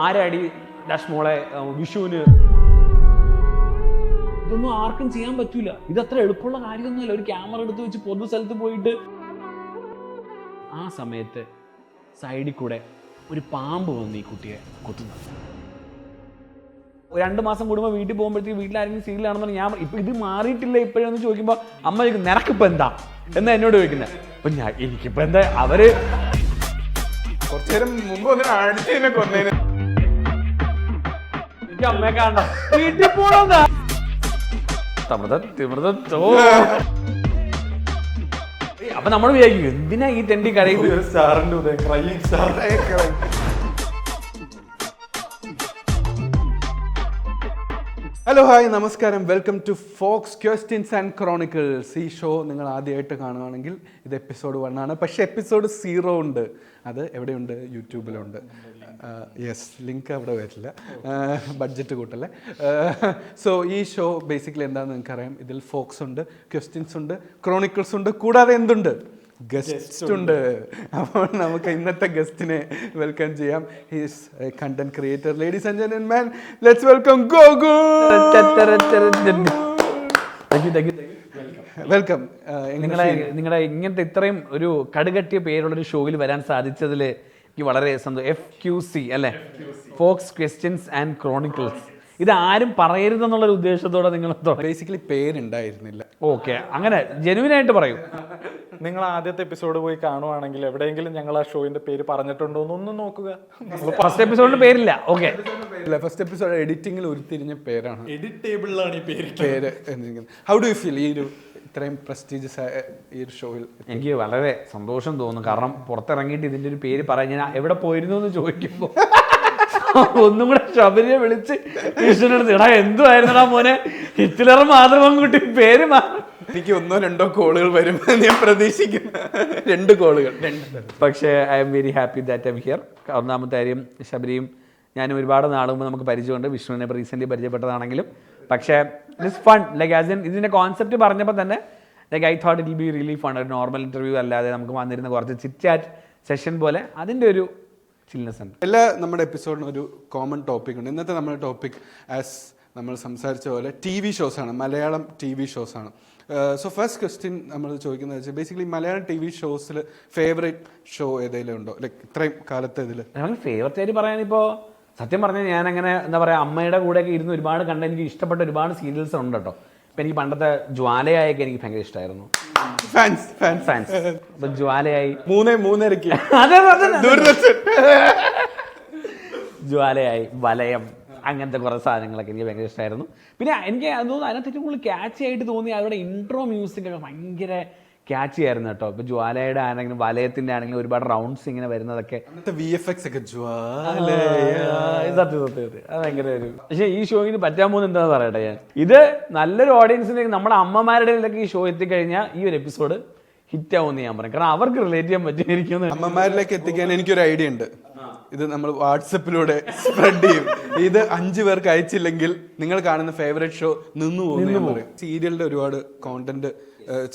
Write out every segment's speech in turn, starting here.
ആരടി ഡാഷ് മോളെ വിഷുവിന് ഇതൊന്നും ആർക്കും ചെയ്യാൻ പറ്റൂല. ഇതത്ര എളുപ്പമുള്ള കാര്യമൊന്നുമല്ല. ഒരു ക്യാമറ എടുത്ത് വെച്ച് പൊതു സ്ഥലത്ത് പോയിട്ട് ആ സമയത്ത് സൈഡിൽ കൂടെ ഒരു പാമ്പ് വന്ന് ഈ കുട്ടിയെ കൊത്തുന്നത്. 2 മാസം കൂടുമ്പോൾ വീട്ടിൽ പോകുമ്പോഴത്തേക്ക് വീട്ടിലാരെങ്കിലും സീരിയലാണെന്ന് ഞാൻ ഇപ്പം ഇത് മാറിയിട്ടില്ല ഇപ്പോഴെന്ന് ചോദിക്കുമ്പോൾ അമ്മ ചോദിക്കും നിനക്കിപ്പോൾ എന്താ എന്നാ എന്നോട് ചോദിക്കുന്നത്. അപ്പം ഞാൻ എനിക്കിപ്പോൾ എന്താ അവര് കുറച്ചു നേരം മുമ്പ് അടിച്ചതിനെ കൊന്നേന് എനിക്ക് അമ്മയെ കാണണ്ട വീട്ടിൽ പോണെന്താ അപ്പൊ നമ്മൾ വിചാരിക്കും എന്തിനാ ഈ തെണ്ടി കരയുന്നത്. സ്റ്റാറിന്റെ ഉദയം ക്രൈം സ്റ്റാർ. ഹലോ ഹായ് നമസ്കാരം, welcome to fox questions and chronicles. ഈ ഷോ നിങ്ങൾ ആദ്യമായിട്ട് കാണുകയാണെങ്കിൽ ഇത് എപ്പിസോഡ് 1 ആണ്. പക്ഷേ എപ്പിസോഡ് 0 ഉണ്ട്. അത് എവിടെയുണ്ട്? യൂട്യൂബിലുണ്ട്. യെസ്, ലിങ്ക് അവിടെ വരില്ല, ബഡ്ജറ്റ് കൂട്ടല്ലേ. സോ ഈ ഷോ ബേസിക്കലി എന്താണെന്ന് നിങ്ങൾക്കറിയാം. ഇതിൽ ഫോക്സ് ഉണ്ട്, ക്വസ്റ്റ്യൻസ് ഉണ്ട്, ക്രോണിക്കിൾസ് ഉണ്ട്, കൂടാതെ എന്തുണ്ട്? ഗസ്റ്റ് ഉണ്ട്. അപ്പോൾ നമുക്ക് ഇന്നത്തെ ഗസ്റ്റിനെ വെൽക്കം ചെയ്യാം. He's a content creator. Ladies and gentleman, let's welcome Gogu. Welcome. നിങ്ങളുടെ ഇങ്ങനത്തെ ഇത്രയും ഒരു കടുകട്ടിയ പേരുള്ളൊരു ഷോയിൽ വരാൻ സാധിച്ചതിൽ എനിക്ക് വളരെ സന്തോഷം. FQC അല്ലേ, ഫോക്സ് ക്വസ്റ്റ്യൻസ് ആൻഡ് ക്രോണിക്കിൾസ്. ഇത് ആരും പറയരുതെന്നുള്ളൊരു ഉദ്ദേശത്തോടെ നിങ്ങൾ ബേസിക്കലി പേരുണ്ടായിരുന്നില്ല. ഓക്കെ, അങ്ങനെ ജെനുവിനായിട്ട് പറയൂ. നിങ്ങൾ ആദ്യത്തെ എപ്പിസോഡ് പോയി കാണുവാണെങ്കിൽ എവിടെയെങ്കിലും ഞങ്ങൾ ആ ഷോയിന്റെ പേര് പറഞ്ഞിട്ടുണ്ടോ എന്നൊന്ന് നോക്കുക. ഫസ്റ്റ് എപ്പിസോഡിന് പേരില്ല. ഓക്കെ, ഫസ്റ്റ് എപ്പിസോഡ് എഡിറ്റിംഗിൽ ഉരുത്തിരിഞ്ഞ പേരാണ്. എഡിറ്റേബിളിലാണ് ഈ പേര്. ഹൗ ഡു യു ഫീൽ ഈ ഒരു ഇത്രയും പ്രസ്റ്റീജിയസ് ആയ ഈ ഒരു ഷോയിൽ? എനിക്ക് വളരെ സന്തോഷം തോന്നുന്നു. കാരണം പുറത്തിറങ്ങിയിട്ട് ഇതിൻ്റെ ഒരു പേര് പറയാൻ ഞാൻ എവിടെ പോയിരുന്നു എന്ന് ചോദിക്കുമ്പോൾ ഒന്നും കൂടെ ശബരിയെ വിളിച്ച് കൃഷ്ണനെടുത്ത് എടാ എന്തുവായിരുന്നടാ മോനെ ഹിറ്റ്ലർ മാതൃമൻകുട്ടി പേര് എനിക്ക് 1-2 കോളുകൾ വരും ഞാൻ പ്രതീക്ഷിക്കുന്നു. 2 കോളുകൾ. പക്ഷേ I am very happy that I am here. ഒന്നാമത്തെ കാര്യം, ശബരിയും ഞാനും ഒരുപാട് നാൾ മുമ്പ് നമുക്ക് പരിചയമുണ്ട്. വിഷ്ണുവിനെ റീസെൻ്റ്ലി പരിചയപ്പെട്ടതാണെങ്കിലും പക്ഷേ it's fun. Like as in ഇതിൻ്റെ കോൺസെപ്റ്റ് പറഞ്ഞപ്പോൾ തന്നെ like I thought it will be really fun. ഒരു നോർമൽ ഇൻ്റർവ്യൂ അല്ലാതെ നമുക്ക് വന്നിരുന്ന കുറച്ച് ചിറ്റ് ചാറ്റ് സെഷൻ പോലെ അതിൻ്റെ ഒരു ചിൽനെസ് ഉണ്ട്. എല്ലാ നമ്മുടെ എപ്പിസോഡിനും ഒരു കോമൺ ടോപ്പിക് ഉണ്ട്. ഇന്നത്തെ നമ്മുടെ ടോപ്പിക് ആസ് നമ്മൾ സംസാരിച്ച പോലെ TV ഷോസാണ്, മലയാളം TV ഷോസാണ്. സോ ഫസ്റ്റ് ക്വസ്റ്റ്യൻ നമ്മൾ ചോദിക്കുന്നത് വെച്ചാൽ ബേസിക്കലി മലയാളം TV ഷോസിൽ ഫേവറേറ്റ് ഷോ ഏതെങ്കിലും ഉണ്ടോ? ലൈക്ക് ഇത്രയും കാലത്തെ ഇതിൽ ഫേവറേറ്റ് ആയിട്ട് പറയാനിപ്പോൾ സത്യം പറഞ്ഞാൽ ഞാൻ അങ്ങനെ എന്താ പറയുക, അമ്മയുടെ കൂടെയൊക്കെ ഇരുന്ന് ഒരുപാട് കണ്ട എനിക്ക് ഇഷ്ടപ്പെട്ട ഒരുപാട് സീരിയൽസ് ഉണ്ട് കേട്ടോ. ഇപ്പം എനിക്ക് പണ്ടത്തെ ജ്വാലയായൊക്കെ എനിക്ക് ഭയങ്കര ഇഷ്ടമായിരുന്നു. അപ്പൊ ജ്വാലയായി 3:30 ജ്വാലയായി, വലയം, അങ്ങനത്തെ കുറേ സാധനങ്ങളൊക്കെ എനിക്ക് ഭയങ്കര ഇഷ്ടമായിരുന്നു. പിന്നെ എനിക്ക് തോന്നുന്നു അതിനകത്ത് ഏറ്റവും കൂടുതൽ ക്യാച്ചി ആയിട്ട് തോന്നി അവരുടെ ഇൻട്രോ മ്യൂസിക് ഒക്കെ ഭയങ്കര ക്യാച്ചി ആയിരുന്നു കേട്ടോ. ഇപ്പൊ ജ്വാലയുടെ ആണെങ്കിലും വലയത്തിന്റെ ആണെങ്കിലും ഒരുപാട് റൗണ്ട്സ് ഇങ്ങനെ വരുന്നതൊക്കെ VFX ഒക്കെ സത്യം അത് ഭയങ്കര ഒരു. പക്ഷേ ഈ ഷോയിന് പറ്റാൻ പോകുന്നത് എന്താണെന്ന് പറയട്ടെ ഞാൻ, ഇത് നല്ലൊരു ഓഡിയൻസിന് നമ്മുടെ അമ്മമാരുടെ ഇടയിലൊക്കെ ഈ ഷോ എത്തിക്കഴിഞ്ഞാൽ ഈ ഒരു എപ്പിസോഡ് ഹിറ്റ് ആവുമെന്ന് ഞാൻ പറയും. കാരണം അവർക്ക് റിലേറ്റ് ചെയ്യാൻ പറ്റുമായിരിക്കും. അമ്മമാരിലേക്ക് എത്തിക്കാൻ എനിക്കൊരു ഐഡിയ ഉണ്ട്. ഇത് നമ്മൾ വാട്സപ്പിലൂടെ സ്പ്രെഡ് ചെയ്യും. ഇത് 5 പേർക്ക് അയച്ചില്ലെങ്കിൽ നിങ്ങൾ കാണുന്ന ഫേവറേറ്റ് ഷോ നിന്നു പോകും. സീരിയലിന്റെ ഒരുപാട് കോണ്ടന്റ്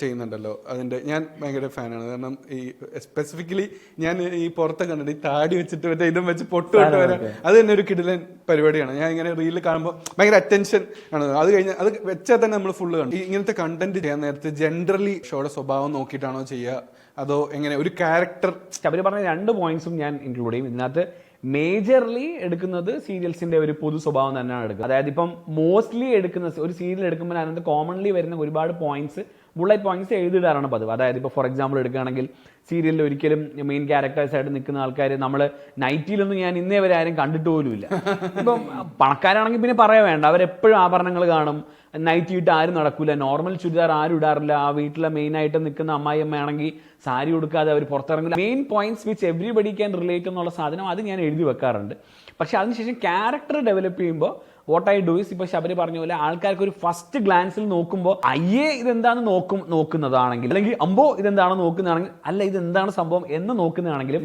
ചെയ്യുന്നുണ്ടല്ലോ, അതിന്റെ ഞാൻ ഭയങ്കര ഫാനാണ്. കാരണം ഈ സ്പെസിഫിക്കലി ഞാൻ ഈ പുറത്തെ കണ്ടിട്ട് ഈ താടി വെച്ചിട്ട് മറ്റേ ഇതും വെച്ച് പൊട്ടുവിട്ട് വരാൻ അത് തന്നെ ഒരു കിടിലൻ പരിപാടിയാണ്. ഞാൻ ഇങ്ങനെ റീലിൽ കാണുമ്പോൾ ഭയങ്കര അറ്റൻഷൻ ആണ്. അത് കഴിഞ്ഞാൽ അത് വെച്ചാൽ തന്നെ നമ്മൾ ഫുള്ള് കണ്ടു. ഇങ്ങനത്തെ കണ്ടന്റ് ചെയ്യാൻ നേരത്തെ ജനറലി ഷോയുടെ സ്വഭാവം നോക്കിയിട്ടാണോ ചെയ്യുക, അതോ എങ്ങനെ ഒരു ക്യാരക്ടർ? അവർ പറഞ്ഞ 2 പോയിന്റ്സും ഞാൻ ഇൻക്ലൂഡ് ചെയ്യും. ഇതിനകത്ത് മേജർലി എടുക്കുന്നത് സീരിയൽസിന്റെ ഒരു പൊതു സ്വഭാവം തന്നെയാണ് എടുക്കുന്നത്. അതായത് ഇപ്പം മോസ്റ്റ്ലി എടുക്കുന്ന ഒരു സീരിയൽ എടുക്കുമ്പോൾ അതിനകത്ത് കോമൺലി വരുന്ന ഒരുപാട് പോയിന്റ്സ്, ബുള്ളറ്റ് പോയിന്റ്സ് എഴുതിയിടാറാണ് പതിവ്. അതായത് ഇപ്പോൾ ഫോർ എക്സാമ്പിൾ എടുക്കുകയാണെങ്കിൽ സീരിയലിൽ ഒരിക്കലും മെയിൻ ക്യാരക്ടേഴ്സായിട്ട് നിൽക്കുന്ന ആൾക്കാർ നമ്മൾ നൈറ്റിയിലൊന്നും ഞാൻ ഇന്നേ വരെ ആരും കണ്ടിട്ട് പോലുമില്ല. ഇപ്പം പണക്കാരാണെങ്കിൽ പിന്നെ പറയാൻ വേണ്ട, അവരെപ്പോഴും ആഭരണങ്ങൾ കാണും. നൈറ്റ് ഇട്ട് ആരും നടക്കൂല, നോർമൽ ചുരിദാർ ആരും ഇടാറില്ല. ആ വീട്ടിലെ മെയിനായിട്ട് നിൽക്കുന്ന അമ്മായിയമ്മയാണെങ്കിൽ സാരി ഉടുക്കാതെ അവർ പുറത്തിറങ്ങില്ല. Main points which everybody can relate എന്നുള്ള സാധനം അത് ഞാൻ എഴുതി വെക്കാറുണ്ട്. പക്ഷെ അതിനുശേഷം ക്യാരക്ടർ ഡെവലപ്പ് ചെയ്യുമ്പോൾ വാട്ട് ഐ ഡു ഇസ്, ഇപ്പോൾ ശബരി പറഞ്ഞ പോലെ ആൾക്കാർക്ക് ഒരു ഫസ്റ്റ് ഗ്ലാൻസിൽ നോക്കുമ്പോൾ അയ്യേ ഇതെന്താണ് നോക്കുന്നതാണെങ്കിൽ, അല്ലെങ്കിൽ അമ്പോ ഇതെന്താണ് നോക്കുന്നതാണെങ്കിൽ, അല്ല ഇതെന്താണ് സംഭവം എന്ന് നോക്കുന്നതാണെങ്കിലും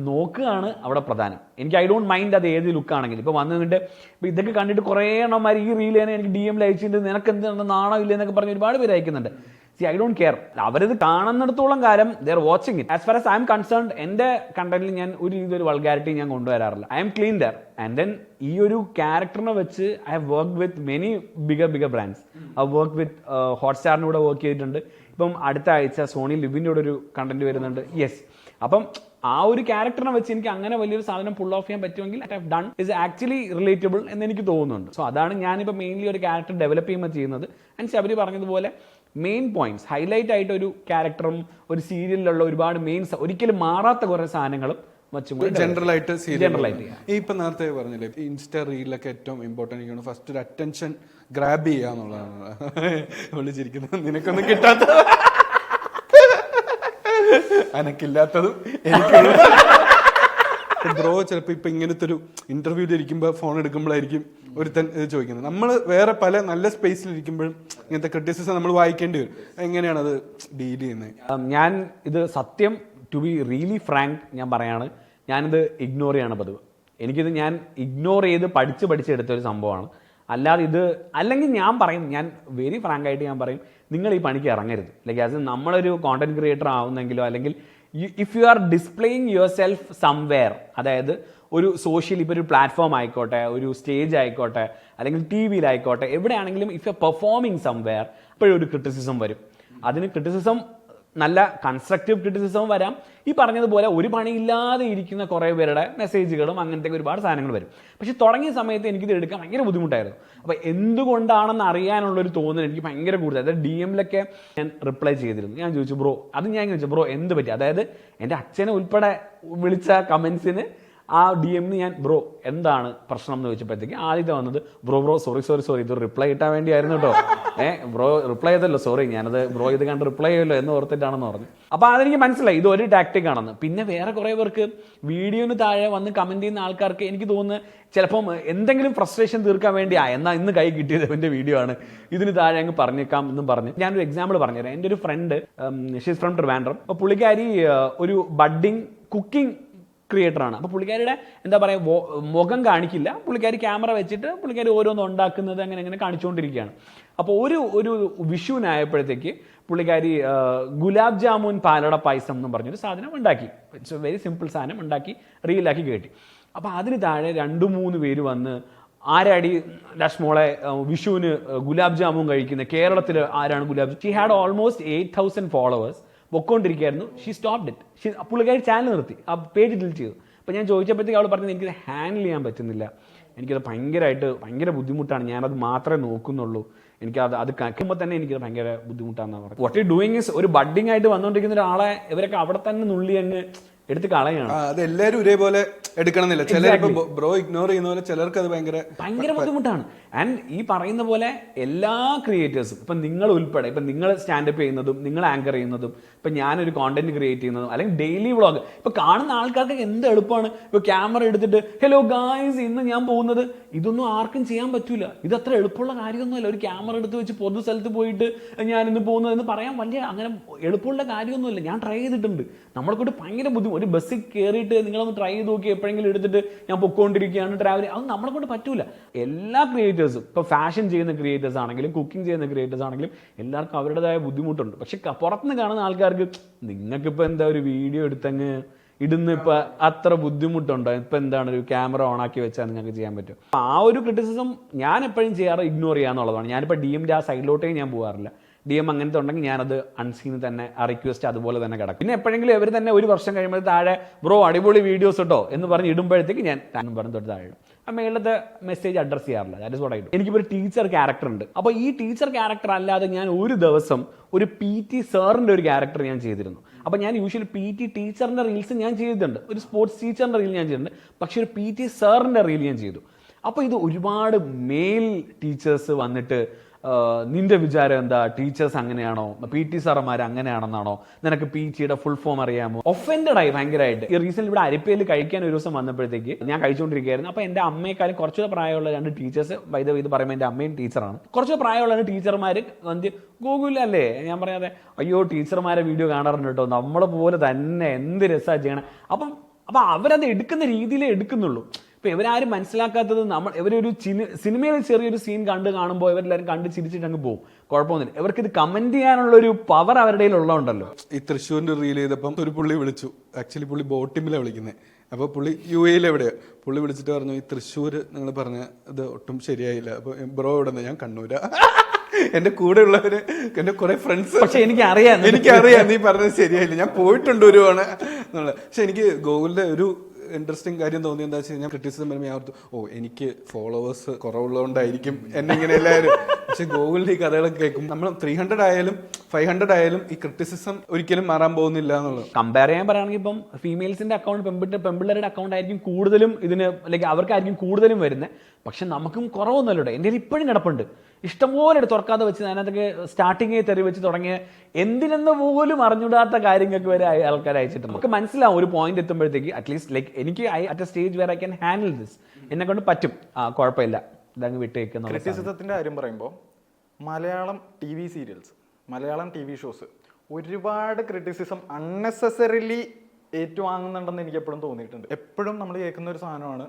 നോക്കുകയാണ് അവിടെ പ്രധാനം. എനിക്ക് ഐ ഡോണ്ട് മൈൻഡ് അത് ഏത് ലുക്കാണെങ്കിലും. ഇപ്പോൾ വന്നിട്ട് ഇപ്പോൾ ഇതൊക്കെ കണ്ടിട്ട് കുറേ എണ്ണന്മാർ ഈ റീൽ തന്നെ എനിക്ക് DM അയച്ചിട്ടുണ്ട്, നിനക്ക് എന്താണ് നാണോ ഇല്ല എന്നൊക്കെ പറഞ്ഞ് ഒരുപാട് പേര് അയക്കുന്നുണ്ട്. See I don't care. അവരിത് കാണുന്നിടത്തോളം കാലം they are watching it. As far as I am concerned, എന്റെ കണ്ടന്റിൽ ഞാൻ ഒരു വൾഗാരിറ്റി ഞാൻ കൊണ്ടുവരാറില്ല. I am clean there. And then ഈ ഒരു ക്യാരക്ടറിനെ വെച്ച് I have work with many bigger brands. I work with ഹോട്ട്സ്റ്റാറിൻ്റെ കൂടെ വർക്ക് ചെയ്തിട്ടുണ്ട്. ഇപ്പം അടുത്ത ആഴ്ച സോണി ലിവിൻ്റെ കൂടെ ഒരു കണ്ടന്റ് വരുന്നുണ്ട്. യെസ്, അപ്പം ആ ഒരു ക്യാരക്ടറിനെ വെച്ച് എനിക്ക് അങ്ങനെ വലിയൊരു സാധനം പുൾ ഓഫ് ചെയ്യാൻ പറ്റുമെങ്കിൽ I have done is actually relatable എന്ന് എനിക്ക് തോന്നുന്നുണ്ട്. സോ അതാണ് ഞാനിപ്പോൾ മെയിൻലി ഒരു ക്യാരക്ടർ ഡെവലപ്പ് ചെയ്യുമ്പോൾ ചെയ്യുന്നത്. ആൻഡ് ശബരി പറഞ്ഞതുപോലെ മെയിൻ പോയിന്റ്സ് ഹൈലൈറ്റ് ആയിട്ട് ഒരു ക്യാരക്ടറും ഒരു സീരിയലിലുള്ള ഒരുപാട് ഒരിക്കലും മാറാത്ത കുറേ സാധനങ്ങളും ജനറൽ ആയിട്ട് ഈ ഇപ്പൊ നേരത്തെ പറഞ്ഞില്ലേ ഇൻസ്റ്റ റീലൊക്കെ ഏറ്റവും ഇമ്പോർട്ടന്റ് ആണ്. ഫസ്റ്റ് ഒരു അറ്റൻഷൻ ഗ്രാബ് ചെയ്യുക എന്നുള്ളതാണ്. വിളിച്ചിരിക്കുന്നത് നിനക്കൊന്നും കിട്ടാത്ത അനക്കില്ലാത്തതും എനിക്ക്. ബ്രോ ചിലപ്പോൾ ഇപ്പൊ ഇങ്ങനത്തെ ഒരു ഇന്റർവ്യൂവിൽ ഇരിക്കുമ്പോൾ ഫോൺ എടുക്കുമ്പോഴായിരിക്കും ഒരുത്തൻ ഇത് ചോദിക്കുന്നത്. നമ്മൾ വേറെ പല നല്ല സ്പേസിൽ ഇരിക്കുമ്പോഴും ഇങ്ങനത്തെ ക്രിറ്റിസിസം നമ്മൾ വായിക്കേണ്ടി വരും. എങ്ങനെയാണ് അത് ഡീൽ ചെയ്യുന്നത്? ഞാൻ ഇത് സത്യം ടു ബി റിയലി ഫ്രാങ്ക് ഞാൻ പറയാണ്, ഞാനിത് ഇഗ്നോർ ചെയ്യാണ് പതിവ്. എനിക്കിത് ഞാൻ ഇഗ്നോർ ചെയ്ത് പഠിച്ചെടുത്തൊരു സംഭവമാണ്. അല്ലാതെ ഇത് അല്ലെങ്കിൽ ഞാൻ പറയും, ഞാൻ വെരി ഫ്രാങ്ക് ആയിട്ട് ഞാൻ പറയും, നിങ്ങൾ ഈ പണിക്ക് ഇറങ്ങരുത്. ലൈക്ക് ആസ് നമ്മളൊരു കോണ്ടന്റ് ക്രിയേറ്റർ ആവുന്നെങ്കിലോ അല്ലെങ്കിൽ if you are displaying your self somewhere, അതായത് ഒരു സോഷ്യൽ ഇപ്പോൾ ഒരു പ്ലാറ്റ്ഫോം ആയിക്കോട്ടെ, ഒരു സ്റ്റേജ് ആയിക്കോട്ടെ, അല്ലെങ്കിൽ ടി വിയിലായിക്കോട്ടെ, എവിടെയാണെങ്കിലും ഇഫ് യു പെർഫോമിങ് സംവെയർ അപ്പോഴും ഒരു ക്രിറ്റിസിസം വരും. അതിന് ക്രിറ്റിസിസം നല്ല കൺസ്ട്രക്റ്റീവ് ക്രിറ്റിസിസവും വരാം. ഈ പറഞ്ഞതുപോലെ ഒരു പണിയില്ലാതെ ഇരിക്കുന്ന കുറേ പേരുടെ മെസ്സേജുകളും അങ്ങനത്തെ ഒരുപാട് സാധനങ്ങൾ വരും. പക്ഷെ തുടങ്ങിയ സമയത്ത് എനിക്കിത് എടുക്കാൻ ഭയങ്കര ബുദ്ധിമുട്ടായിരുന്നു. അപ്പോൾ എന്തുകൊണ്ടാണെന്ന് അറിയാനുള്ളൊരു തോന്നൽ എനിക്ക് ഭയങ്കര കൂടുതൽ. അതായത് DM-ലൊക്കെ ഞാൻ റിപ്ലൈ ചെയ്തിരുന്നു. ഞാൻ ചോദിച്ചു ബ്രോ, അത് ഞാൻ ചോദിച്ചു ബ്രോ എന്ത് പറ്റി, അതായത് എൻ്റെ അച്ഛനെ ഉൾപ്പെടെ വിളിച്ച കമൻസിന് ആ DM-ന് ഞാൻ ബ്രോ എന്താണ് പ്രശ്നം എന്ന് ചോദിച്ചപ്പോഴത്തേക്ക് ആദ്യത്തെ വന്നത് ബ്രോ സോറി ഇത് റിപ്ലൈ കിട്ടാൻ വേണ്ടിയായിരുന്നു കേട്ടോ, ബ്രോ റിപ്ലൈ ചെയ്തല്ലോ, സോറി ഞാനത് ബ്രോ ഇത് കണ്ട് റിപ്ലൈ ചെയ്യുമല്ലോ എന്ന് ഓർത്തിട്ടാണെന്ന് പറഞ്ഞു. അപ്പോൾ അതെനിക്ക് മനസ്സിലായി ഇത് ഒരു ടാക്ടിക് ആണെന്ന്. പിന്നെ വേറെ കുറേ പേർക്ക് വീഡിയോന് താഴെ വന്ന് കമൻറ്റ് ചെയ്യുന്ന ആൾക്കാർക്ക് എനിക്ക് തോന്നുന്നു ചിലപ്പം എന്തെങ്കിലും ഫ്രസ്ട്രേഷൻ തീർക്കാൻ വേണ്ടി എന്നാൽ ഇന്ന് കൈ കിട്ടിയത് എൻ്റെ വീഡിയോ ആണ്, ഇതിന് താഴെ അങ്ങ് പറഞ്ഞേക്കാം എന്നും പറഞ്ഞ്. ഞാനൊരു എക്സാമ്പിൾ പറഞ്ഞുതരാം. എൻ്റെ ഒരു ഫ്രണ്ട്, ഷീസ് ഫ്രം ട്രിവാൻഡ്രം. അപ്പോൾ പുള്ളിക്കാരി ഒരു ബഡ്ഡിങ് കുക്കിംഗ് ക്രിയേറ്ററാണ്. അപ്പോൾ പുള്ളിക്കാരിയുടെ എന്താ പറയുക മുഖം കാണിക്കില്ല, പുള്ളിക്കാരി ക്യാമറ വെച്ചിട്ട് പുള്ളിക്കാരി ഓരോന്ന് ഉണ്ടാക്കുന്നത് അങ്ങനെ കാണിച്ചുകൊണ്ടിരിക്കുകയാണ്. അപ്പോൾ ഒരു വിഷുവിനായപ്പോഴത്തേക്ക് പുള്ളിക്കാരി ഗുലാബ് ജാമുൻ പാലട പായസം എന്ന് പറഞ്ഞൊരു സാധനം ഉണ്ടാക്കി. ഇറ്റ്സ് എ വെരി സിമ്പിൾ സാധനം ഉണ്ടാക്കി റീലാക്കി കയറ്റി. അപ്പോൾ അതിന് താഴെ 2-3 പേര് വന്ന് ആരാടി ലക്ഷ്മോളെ വിഷുവിന് ഗുലാബ് ജാമുൻ കഴിക്കുന്നത്, കേരളത്തിൽ ആരാണ് Gulab. She had almost 8,000 followers പൊക്കോണ്ടിരിക്കുകയായിരുന്നു. She stopped it. പുള്ളിക്കാരി ചാനൽ നിർത്തി, ആ പേജ് ഡിലീറ്റ് ചെയ്തു. അപ്പോൾ ഞാൻ ചോദിച്ചപ്പോഴത്തേക്ക് അവൾ പറഞ്ഞത് എനിക്കത് ഹാൻഡിൽ ചെയ്യാൻ പറ്റുന്നില്ല, എനിക്കത് ഭയങ്കര ബുദ്ധിമുട്ടാണ്, ഞാനത് മാത്രമേ നോക്കുന്നുള്ളൂ, അത് കേൾക്കുമ്പോൾ തന്നെ എനിക്കത് ഭയങ്കര ബുദ്ധിമുട്ടാണെന്ന് പറഞ്ഞു. വാട്ട് യു ഡൂയിങ് ഇസ് ഒരു ബഡ്ഡിങ് ആയിട്ട് വന്നുകൊണ്ടിരിക്കുന്ന ഒരാളെ ഇവരൊക്കെ അവിടെ തന്നെ നുള്ളി അങ്ങ് എടുത്ത് കളയാണ്. അത് എല്ലാവരും ഒരേപോലെ എടുക്കണമെന്നില്ല. ചിലർ ബ്രോ ഇഗ്നോർ ചെയ്യുന്ന പോലെ ചിലർക്ക് അത് ഭയങ്കര ബുദ്ധിമുട്ടാണ്. ആൻഡ് ഈ പറയുന്ന പോലെ എല്ലാ ക്രിയേറ്റേഴ്സും, ഇപ്പം നിങ്ങൾ ഉൾപ്പെടെ, ഇപ്പം നിങ്ങൾ സ്റ്റാൻഡപ്പ് ചെയ്യുന്നതും നിങ്ങൾ ആങ്കർ ചെയ്യുന്നതും ഇപ്പം ഞാനൊരു കോണ്ടന്റ് ക്രിയേറ്റ് ചെയ്യുന്നതും അല്ലെങ്കിൽ ഡെയിലി വ്ളോഗ്, ഇപ്പം കാണുന്ന ആൾക്കാർക്ക് എന്ത് എളുപ്പമാണ്. ഇപ്പോൾ ക്യാമറ എടുത്തിട്ട് ഹലോ ഗായ്സ് ഇന്ന് ഞാൻ പോകുന്നത്, ഇതൊന്നും ആർക്കും ചെയ്യാൻ പറ്റൂല. ഇത് അത്ര എളുപ്പമുള്ള കാര്യമൊന്നുമല്ല. ഒരു ക്യാമറ എടുത്ത് വെച്ച് പൊതു സ്ഥലത്ത് പോയിട്ട് ഞാനിന്ന് പോകുന്നതെന്ന് പറയാൻ വലിയ അങ്ങനെ എളുപ്പമുള്ള കാര്യമൊന്നുമില്ല. ഞാൻ ട്രൈ ചെയ്തിട്ടുണ്ട്. നമ്മളെക്കൊണ്ട് ഭയങ്കര ബുദ്ധിമുട്ട്. ഒരു ബസ്സിൽ കയറിയിട്ട് നിങ്ങളൊന്ന് ട്രൈ ചെയ്ത് നോക്കി, എപ്പോഴെങ്കിലും എടുത്തിട്ട് ഞാൻ പൊക്കോണ്ടിരിക്കുകയാണ് ട്രാവൽ, അത് നമ്മളെ കൊണ്ട് പറ്റൂല. എല്ലാ ക്രിയേറ്റേഴ്സും, ഇപ്പോൾ ഫാഷൻ ചെയ്യുന്ന ക്രിയേറ്റേഴ്സ് ആണെങ്കിലും കുക്കിംഗ് ചെയ്യുന്ന ക്രിയേറ്റേഴ്സ് ആണെങ്കിലും എല്ലാവർക്കും അവരുടേതായ ബുദ്ധിമുട്ടുണ്ട്. പക്ഷെ പുറത്തുനിന്ന് കാണുന്ന ആൾക്കാർക്ക് നിങ്ങൾക്കിപ്പോൾ എന്താ ഒരു വീഡിയോ എടുത്തങ്ങ് ഇടുന്ന ഇപ്പം അത്ര ബുദ്ധിമുട്ടുണ്ടോ, ഇപ്പം എന്താണ് ഒരു ക്യാമറ ഓണാക്കി വെച്ചാൽ നിങ്ങൾക്ക് ചെയ്യാൻ പറ്റും. ആ ഒരു ക്രിറ്റിസിസം ഞാൻ എപ്പോഴും ചെയ്യാറ് ഇഗ്നോർ ചെയ്യാന്നുള്ളതാണ്. ഞാനിപ്പോൾ DM-ന്റെ ആ സൈഡിലോട്ടേ ഞാൻ പോകാറില്ല. DM അങ്ങനത്തെ ഉണ്ടെങ്കിൽ ഞാനത് അൺസീന് തന്നെ ആ റിക്വസ്റ്റ് അതുപോലെ തന്നെ കിടക്കും. പിന്നെ എപ്പോഴെങ്കിലും ഇവർ തന്നെ ഒരു വർഷം കഴിയുമ്പോൾ താഴെ ബ്രോ അടിപൊളി വീഡിയോസ് കേട്ടോ എന്ന് പറഞ്ഞ് ഇടുമ്പോഴത്തേക്ക് ഞാൻ പറഞ്ഞ് തൊട്ട് താഴെ ഇടും. ആ മേളത്തെ മെസ്സേജ് അഡ്രസ് ചെയ്യാറില്ല. That is what I do. എനിക്കിപ്പോൾ ഒരു ടീച്ചർ ക്യാരക്ടർ ഉണ്ട്. അപ്പോൾ ഈ ടീച്ചർ ക്യാരക്ടർ അല്ലാതെ ഞാൻ ഒരു ദിവസം ഒരു PT സാറിൻ്റെ ഒരു ക്യാരക്ടർ ഞാൻ ചെയ്തിരുന്നു. അപ്പോൾ ഞാൻ യൂഷ്വലി PT ടീച്ചറിൻ്റെ റീൽസ് ഞാൻ ചെയ്തിട്ടുണ്ട്, ഒരു സ്പോർട്സ് ടീച്ചറിൻ്റെ റീൽ ഞാൻ ചെയ്തിട്ടുണ്ട്. പക്ഷേ ഒരു PT സാറിൻ്റെ റീൽ ഞാൻ ചെയ്തു. അപ്പോൾ ഇത് ഒരുപാട് മെയിൽ ടീച്ചേഴ്സ് വന്നിട്ട് നിന്റെ വിചാരം എന്താ, ടീച്ചേഴ്സ് അങ്ങനെയാണോ, PT സാറന്മാർ അങ്ങനെയാണെന്നാണോ, നിനക്ക് PTയുടെ ഫുൾ ഫോം അറിയാമോ, ഒഫൻഡഡ് ആയി ഭയങ്കരമായിട്ട്. ഈ റീസെന്റ് ഇവിടെ അരിപ്പയിൽ കഴിക്കാൻ ഒരു ദിവസം വന്നപ്പോഴത്തേക്ക് ഞാൻ കഴിച്ചുകൊണ്ടിരിക്കുകയായിരുന്നു. അപ്പോൾ എൻ്റെ അമ്മയെക്കാളും കുറച്ചുകൂടെ പ്രായമുള്ള 2 ടീച്ചേഴ്സ്, ഇത് പറയുമ്പോൾ എൻ്റെ അമ്മയും ടീച്ചറാണ്, കുറച്ച് പ്രായമുള്ള 2 ടീച്ചർമാർ വന്ന് ഗൂഗിളല്ലേ ഞാൻ പറയാതെ അയ്യോ ടീച്ചർമാരെ വീഡിയോ കാണാറുണ്ട് കേട്ടോ, നമ്മളെ പോലെ തന്നെ എന്ത് രസമാണ് ചെയ്യണം. അപ്പം അവരത് എടുക്കുന്ന രീതിയിലേ എടുക്കുന്നുള്ളൂ. ഇപ്പൊ ഇവരാരും മനസ്സിലാക്കാത്തത് ഇവരൊരു സിനിമയിൽ ചെറിയൊരു സീൻ കാണുമ്പോൾ ഇവരെല്ലാവരും കണ്ട് ചിരിച്ചിട്ട് അങ്ങ് പോകും, കുഴപ്പമൊന്നുമില്ല. ഇവർക്ക് ഇത് കമന്റ് ചെയ്യാനുള്ള ഒരു പവർ അവരുടെ ഉള്ളതുണ്ടല്ലോ. ഈ തൃശ്ശൂരിന്റെ റീൽ ചെയ്തപ്പം ഒരു പുള്ളി വിളിച്ചു, ആക്ച്വലി പുള്ളി ബോട്ടിമിലാണ് വിളിക്കുന്നത്. അപ്പോൾ പുള്ളി UAE എവിടെയാണ്, പുള്ളി വിളിച്ചിട്ട് പറഞ്ഞു ഈ തൃശ്ശൂർ നിങ്ങൾ പറഞ്ഞ ഇത് ഒട്ടും ശരിയായില്ല. അപ്പോൾ ബ്രോ ഇവിടെ നിന്ന് ഞാൻ കണ്ണൂരാ. എന്റെ കൂടെ ഉള്ളവര് എന്റെ കുറെ ഫ്രണ്ട്സ്, പക്ഷെ എനിക്കറിയാം നീ പറഞ്ഞത് ശരിയായില്ല, ഞാൻ പോയിട്ടുണ്ട് ഒരു തവണ എന്നുള്ളത്. പക്ഷെ എനിക്ക് ഗൂഗിളിന്റെ ഒരു ഇൻട്രസ്റ്റിംഗ് കാര്യം തോന്നി എന്താ വെച്ച് കഴിഞ്ഞാൽ ക്രിറ്റിസിസം വരുമ്പോൾ ഞാൻ ഓർത്തു, എനിക്ക് ഫോളോവേഴ്സ് കുറവുള്ളതുകൊണ്ടായിരിക്കും എന്നെ ഇങ്ങനെ എല്ലാവരും. പക്ഷെ ഗൂഗിളിൽ ഈ കഥകളൊക്കെ കേൾക്കും, നമ്മൾ 300 ആയാലും 500 ആയാലും ഈ ക്രിറ്റിസിസം ഒരിക്കലും മാറാൻ പോകുന്നില്ല എന്നുള്ളത്. കമ്പയർ ചെയ്യാൻ പറയുകയാണെങ്കിൽ ഇപ്പം ഫീമെയിൽസിന്റെ അക്കൗണ്ട് പെമ്പിള്ളേരുടെ അക്കൗണ്ട് ആയിരിക്കും കൂടുതലും ഇതിന്, അല്ലെങ്കിൽ അവർക്കായിരിക്കും കൂടുതലും വരുന്നത്. പക്ഷെ നമുക്കും കുറവൊന്നുമല്ലോ. എൻ്റെ ഇപ്പോഴും കിടപ്പുണ്ട് ഇഷ്ടംപോലെ തുറക്കാതെ വെച്ച് അതിനകത്തൊക്കെ സ്റ്റാർട്ടിങ്ങേ തെറി വെച്ച് തുടങ്ങിയ എന്തിനെന്ന് പോലും അറിഞ്ഞൂടാത്ത കാര്യങ്ങൾക്ക് വരെ ആൾക്കാർ അയച്ചിട്ടുണ്ട്. നമുക്ക് മനസ്സിലാവും ഒരു പോയിന്റ് എത്തുമ്പോഴത്തേക്ക് അറ്റ്ലീസ്റ്റ് ലൈക്ക് എനിക്ക് at a stage where I can handle this, എന്നെ കൊണ്ട് പറ്റും, കുഴപ്പമില്ല, ഇതങ്ങ് വിട്ടേക്കുന്ന. ക്രിറ്റിസിസത്തിന്റെ കാര്യം പറയുമ്പോൾ Malayalam TV serials, Malayalam TV shows ഒരുപാട് ക്രിറ്റിസിസം അൺനെസസറിലി ഏറ്റുവാങ്ങുന്നുണ്ടെന്ന് എനിക്ക് എപ്പോഴും തോന്നിയിട്ടുണ്ട്. എപ്പോഴും നമ്മൾ കേൾക്കുന്ന ഒരു സാധനമാണ്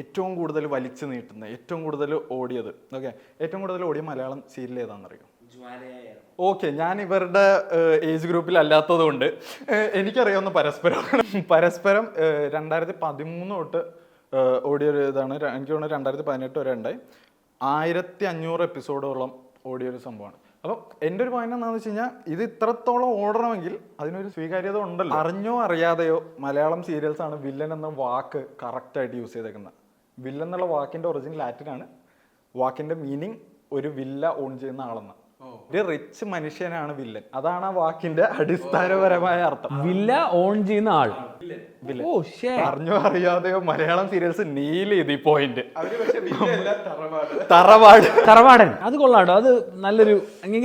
ഏറ്റവും കൂടുതൽ വലിച്ചു നീട്ടുന്നത്, ഏറ്റവും കൂടുതൽ ഓടിയത്. ഓക്കെ, ഏറ്റവും കൂടുതൽ ഓടിയ മലയാളം സീരിയൽ ഏതാണെന്നറിയോ? ഓക്കെ, ഞാൻ ഇവരുടെ ഏജ് ഗ്രൂപ്പിൽ അല്ലാത്തത് കൊണ്ട് എനിക്കറിയാവുന്ന പരസ്പരം 2013 തൊട്ട് ഓടിയ ഒരു ഇതാണ്. എനിക്ക് തോന്നുന്നു 2018 വരെ ഉണ്ടായി. 1500 എപ്പിസോഡോളം ഓടിയൊരു സംഭവമാണ്. അപ്പം എൻ്റെ ഒരു പോയിന്റ് എന്താണെന്ന് വെച്ച് കഴിഞ്ഞാൽ, ഇത് ഇത്രത്തോളം ഓടണമെങ്കിൽ അതിനൊരു സ്വീകാര്യത ഉണ്ടല്ലോ. അറിഞ്ഞോ അറിയാതെയോ മലയാളം സീരിയൽസ് ആണ് വില്ലൻ എന്ന വാക്ക് കറക്റ്റായിട്ട് യൂസ് ചെയ്തേക്കുന്നത്. വില്ലൻ എന്നുള്ള വാക്കിന്റെ ഒറിജിനൽ ലാറ്റിനാണ്. വാക്കിന്റെ മീനിങ് ഒരു വില്ല ഓൺ ചെയ്യുന്ന ആളെന്ന്. ഒരു റിച്ച് മനുഷ്യനാണ് വില്ലൻ, അതാണ് ആ വാക്കിന്റെ അടിസ്ഥാനപരമായ അർത്ഥം. വില്ല ഓൺ ചെയ്യുന്ന ആൾ. അറിഞ്ഞോ അറിയാതെയോ മലയാളം സീരിയൽസ് നീൽ ചെയ്ത് ഈ പോയിന്റ്. തറവാടൻ അത് കൊള്ളാട്ടോ, അത് നല്ലൊരു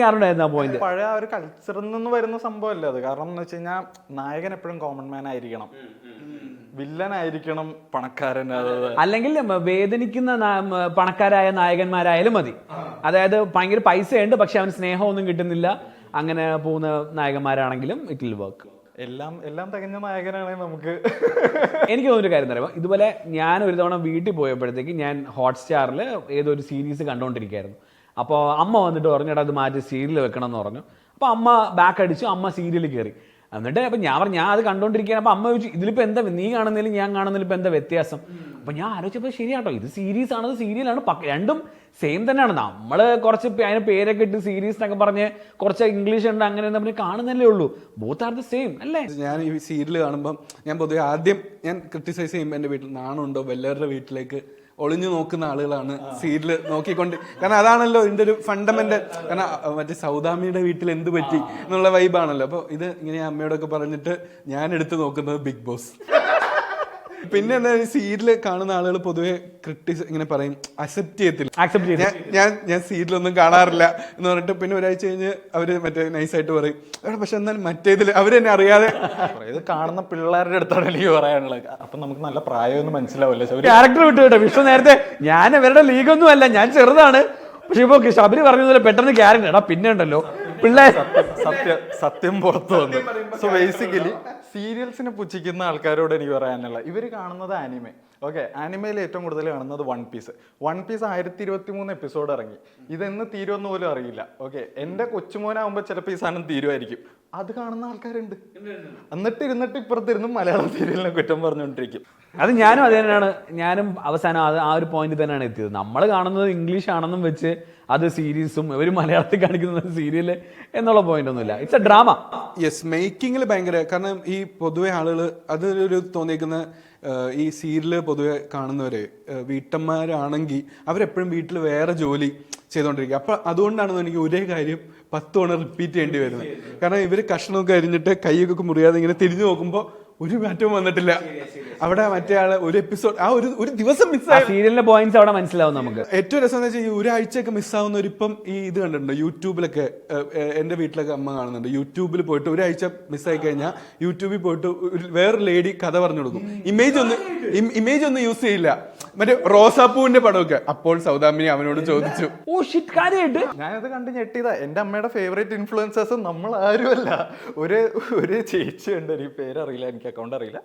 അറിയണ്ടായിരുന്നു ആ പോയിന്റ്. പഴയ ഒരു കൾച്ചറിൽ നിന്ന് വരുന്ന സംഭവമല്ലേ അത്. കാരണം എന്ന് വെച്ച് കഴിഞ്ഞാൽ നായകൻ എപ്പോഴും കോമൺ മാൻ ആയിരിക്കണം, വില്ലൻ ആയിരിക്കണം പണക്കാരൻ, അല്ലെങ്കിൽ വേദനിക്കുന്ന പണക്കാരായ നായകന്മാരായാലും മതി. അതായത് ഭയങ്കര പൈസയുണ്ട് പക്ഷെ അവന് സ്നേഹമൊന്നും കിട്ടുന്നില്ല, അങ്ങനെ പോകുന്ന നായകന്മാരാണെങ്കിലും ഇറ്റ് വിൽ വർക്ക്. എല്ലാം തികഞ്ഞ നായകനാണെങ്കിൽ നമുക്ക് എനിക്ക് തോന്നിയൊരു കാര്യം അറിയാം. ഇതുപോലെ ഞാൻ ഒരു തവണ വീട്ടിൽ പോയപ്പോഴത്തേക്ക് ഞാൻ ഹോട്ട്സ്റ്റാറിൽ ഏതൊരു സീരീസ് കണ്ടുകൊണ്ടിരിക്കുകയായിരുന്നു. അപ്പോൾ അമ്മ വന്നിട്ട് പറഞ്ഞു, അത് മാറ്റി സീരിയൽ വെക്കണം എന്ന് പറഞ്ഞു. അപ്പോൾ അമ്മ ബാക്ക് അടിച്ചു, അമ്മ സീരിയൽ കയറി. എന്നിട്ട് അപ്പം ഞാൻ അത് കണ്ടോണ്ടിരിക്കുകയാണ്. അപ്പം അമ്മ ചോദിച്ചു, ഇതിലിപ്പോൾ എന്താ നീ കാണുന്നതിലും ഞാൻ കാണുന്നതിലും ഇപ്പം എന്താ വ്യത്യാസം? അപ്പം ഞാൻ ആലോചിച്ചപ്പോൾ ശരിയാട്ടോ, ഇത് സീരീസ് ആണ്, സീരിയലാണ്, രണ്ടും സെയിം തന്നെയാണ്. നമ്മൾ കുറച്ച് അതിന് പേരൊക്കെ ഇട്ട് സീരീസ് എന്നൊക്കെ പറഞ്ഞ് കുറച്ച് ഇംഗ്ലീഷ് ഉണ്ട് അങ്ങനെ നമ്മൾ കാണുന്നല്ലേ ഉള്ളൂ. ബോത്ത് ആർ ദ സെയിം അല്ലേ? ഞാൻ ഈ സീരിയൽ കാണുമ്പം ഞാൻ പൊതുവെ ആദ്യം ഞാൻ ക്രിട്ടിസൈസ് ചെയ്യുമ്പോൾ എൻ്റെ വീട്ടിൽ നാണുണ്ടോ വല്ലവരുടെ വീട്ടിലേക്ക് ഒളിഞ്ഞു നോക്കുന്ന ആളുകളാണ് സീരിയൽ നോക്കിക്കൊണ്ട്. കാരണം അതാണല്ലോ ഇതിൻ്റെ ഒരു ഫണ്ടമെന്റൽ. കാരണം മറ്റേ സൗദാമിയുടെ വീട്ടിൽ എന്ത് പറ്റി എന്നുള്ള വൈബാണല്ലോ. അപ്പോൾ ഇത് ഇങ്ങനെ അമ്മയോടൊക്കെ പറഞ്ഞിട്ട് ഞാൻ എടുത്ത് നോക്കുന്നത് ബിഗ് ബോസ്. പിന്നെ എന്താ, സീരിയൽ കാണുന്ന ആളുകൾ പൊതുവെ ഇങ്ങനെ പറയും, അക്സെപ്റ്റ് ചെയ്യത്തില്ല. ഞാൻ സീരിയലൊന്നും കാണാറില്ല എന്ന് പറഞ്ഞിട്ട് പിന്നെ ഒരാഴ്ച കഴിഞ്ഞ് അവര് മറ്റേ നൈസായിട്ട് പറയും, പക്ഷെ എന്നാലും മറ്റേതിൽ അവരെന്നെ അറിയാതെ ഇത് കാണുന്ന പിള്ളേരുടെ അടുത്താണ് എനിക്ക് പറയാനുള്ളത്. അപ്പൊ നമുക്ക് നല്ല പ്രായമൊന്നും മനസ്സിലാവില്ല. ക്യാരക്ടർ വിട്ടു കേട്ടോ വിഷ്ണു നേരത്തെ. ഞാൻ ഇവരുടെ ലീഗൊന്നും അല്ല, ഞാൻ ചെറുതാണ്. പക്ഷെ ഇപ്പൊ ശബരി പറഞ്ഞതുപോലെ പെട്ടെന്ന് ക്യാരക്ടർ എടാ പിന്നെ ഉണ്ടല്ലോ പിള്ളേർ സത്യം പുറത്തു വന്നു. സോ ബേസിക്കലി സീരിയൽസിനെ പുച്ഛിക്കുന്ന ആൾക്കാരോട് എനിക്ക് പറയാനുള്ള, ഇവര് കാണുന്നത് ആനിമെ. ഓക്കെ, ആനിമയിൽ ഏറ്റവും കൂടുതൽ കാണുന്നത് വൺ പീസ്. 1023 എപ്പിസോഡ് ഇറങ്ങി. ഇതെന്ന് തീരുമെന്ന് പോലും അറിയില്ല. ഓക്കെ, എന്റെ കൊച്ചുമോനാകുമ്പോൾ ചിലപ്പോൾ ഈ സാധനം തീരുമായിരിക്കും. അത് കാണുന്ന ആൾക്കാരുണ്ട്. എന്നിട്ട് ഇപ്പുറത്തിരുന്നും മലയാളം സീരിയലിനെ കുറ്റം പറഞ്ഞുകൊണ്ടിരിക്കും. അത് ഞാനും അത് തന്നെയാണ്. ഞാനും അവസാനം ആ ഒരു പോയിന്റ് തന്നെയാണ് എത്തിയത്. നമ്മൾ കാണുന്നത് ഇംഗ്ലീഷ് ആണെന്നും വെച്ച് അത് സീരീസും ഒരു മലയാളത്തിൽ കാണിക്കുന്നത് സീരിയല് എന്നുള്ള പോയിന്റ് ഒന്നുമില്ല. It's A drama. യെസ്, മേക്കിങ്ങിൽ ഭയങ്കര. കാരണം ഈ പൊതുവെ ആളുകൾ അതൊരു തോന്നിയേക്കുന്ന ഈ സീരിയല് പൊതുവെ കാണുന്നവര് വീട്ടമ്മമാരാണെങ്കിൽ അവരെപ്പോഴും വീട്ടിൽ വേറെ ജോലി ചെയ്തുകൊണ്ടിരിക്കുക. അപ്പൊ അതുകൊണ്ടാണ് എനിക്ക് ഒരേ കാര്യം 10 തവണ റിപ്പീറ്റ് ചെയ്യേണ്ടി വരുന്നത്. കാരണം ഇവര് കഷ്ണമൊക്കെ അരിഞ്ഞിട്ട് കൈയൊക്കെ മുറിയാതെ ഇങ്ങനെ തിരിഞ്ഞു നോക്കുമ്പോൾ ഒരു മാറ്റവും വന്നിട്ടില്ല. അവിടെ മറ്റേ ആള് ഒരു എപ്പിസോഡ് ഒരു ദിവസം മിസ്സായ സീരിയലിന്റെ പോയിന്റ്സ് അവിടെ മനസ്സിലാവും നമുക്ക്. ഏറ്റവും രസം എന്താ വെച്ചാൽ ഈ ഒരാഴ്ചയൊക്കെ മിസ്സാവുന്നവർ ഇപ്പം ഈ ഇത് കണ്ടിട്ടുണ്ട് യൂട്യൂബിലൊക്കെ. എന്റെ വീട്ടിലൊക്കെ അമ്മ കാണുന്നുണ്ട്. യൂട്യൂബിൽ പോയിട്ട് ഒരാഴ്ച മിസ്സായി കഴിഞ്ഞാൽ യൂട്യൂബിൽ പോയിട്ട് വേറൊരു ലേഡി കഥ പറഞ്ഞു കൊടുക്കും. ഇമേജ് ഒന്നും യൂസ് ചെയ്യില്ല. മറ്റേ റോസാപ്പൂവിന്റെ പടമൊക്കെ. അപ്പോൾ സൗദാമിനി അവനോട് ചോദിച്ചു. ഓ ഷിറ്റ്, കാര്യമായിട്ട് ഞാനത് കണ്ട് ഞെട്ടിയതാ. എന്റെ അമ്മയുടെ ഫേവറേറ്റ് ഇൻഫ്ലുവൻസേഴ്സ് നമ്മൾ ആരുമല്ല. ഒരു ചേച്ചി ഉണ്ട്, എനിക്ക് പേരറിയില്ല, എനിക്ക് അക്കൗണ്ട് അറിയില്ല.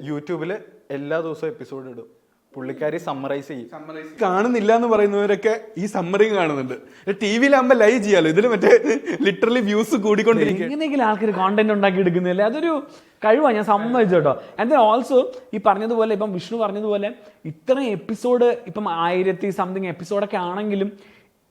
യൂട്യൂബില് എല്ലാ ദിവസവും എപ്പിസോഡ് ഇടും. പുള്ളിക്കാരി സമ്മറൈസ് ചെയ്യും. കാണുന്നില്ല എന്ന് പറയുന്നവരൊക്കെ ഈ സമ്മറി കാണുന്നുണ്ട്. ടിവിയിലാകുമ്പോൾ ലൈവ് ചെയ്യാലോ, ഇതിൽ മറ്റേ ലിറ്ററലി വ്യൂസ് കൂടിക്കൊണ്ടിരിക്കും. എങ്ങനെയെങ്കിലും ആൾക്കാർ കോണ്ടന്റ് ഉണ്ടാക്കി എടുക്കുന്നില്ലേ, അതൊരു കഴിവാണ്, ഞാൻ സമ്മതിച്ചു കേട്ടോ. ആൻഡ് ഓൾസോ ഈ പറഞ്ഞതുപോലെ ഇപ്പം വിഷ്ണു പറഞ്ഞതുപോലെ ഇത്രയും എപ്പിസോഡ് ഇപ്പം 1000 സംതിങ് എപ്പിസോഡൊക്കെ ആണെങ്കിലും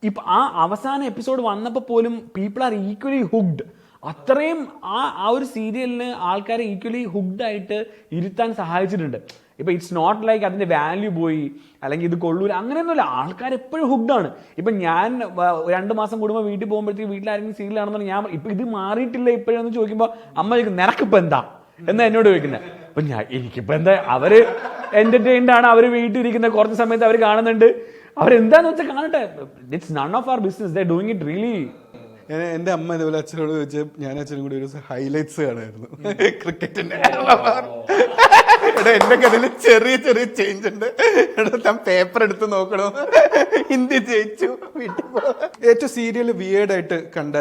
ഇപ്പം ആ അവസാന എപ്പിസോഡ് വന്നപ്പോൾ പോലും പീപ്പിൾ ആർ ഈക്വലി ഹുക്ഡ്. അത്രയും ആ ഒരു സീരിയലിന് ആൾക്കാരെ ഈക്വലി ഹുക്ഡ് ആയിട്ട് ഇരുത്താൻ സഹായിച്ചിട്ടുണ്ട്. ഇപ്പം ഇറ്റ്സ് നോട്ട് ലൈക്ക് അതിൻ്റെ വാല്യൂ പോയി അല്ലെങ്കിൽ ഇത് കൊള്ളൂല, അങ്ങനെയൊന്നുമില്ല. ആൾക്കാർ എപ്പോഴും ഹുക്ഡാണ്. ഇപ്പം ഞാൻ 2 മാസം കൂടുമ്പോൾ വീട്ടിൽ പോകുമ്പോഴത്തേക്ക് വീട്ടിലാരെങ്കിലും സീരിയലാണെന്നുണ്ടെങ്കിൽ ഞാൻ ഇപ്പം ഇത് മാറിയിട്ടില്ല ഇപ്പോഴെന്ന് ചോദിക്കുമ്പോൾ അമ്മ ചോദിക്കും നിനക്കിപ്പോൾ എന്താ എന്നാ എന്നോട് ചോദിക്കുന്നത്. അപ്പം എനിക്കിപ്പോൾ എന്താ, അവർ എൻ്റർടൈൻഡ് ആണ്, അവർ വീട്ടിലിരിക്കുന്ന കുറച്ച് സമയത്ത് അവർ കാണുന്നുണ്ട്, അവരെന്താന്ന് വെച്ചാൽ കാണട്ടെ. It's none of our business, they doing it really. എൻ്റെ അമ്മ ഇതുപോലെ അച്ഛനോട് ചോദിച്ച് ഞാൻ അച്ഛനും കൂടി ഒരു ഹൈലൈറ്റ്സ് കാണായിരുന്നു ക്രിക്കറ്റിന്റെ. എന്റെ കഥയിൽ ചെറിയ ചെറിയ ചേഞ്ച് ഉണ്ട്. താൻ പേപ്പർ എടുത്ത് നോക്കണോ, ഹിന്ദി ജയിച്ചു വീട്ടിൽ പോ. ഏറ്റവും സീരിയൽ വിയേർഡായിട്ട് കണ്ട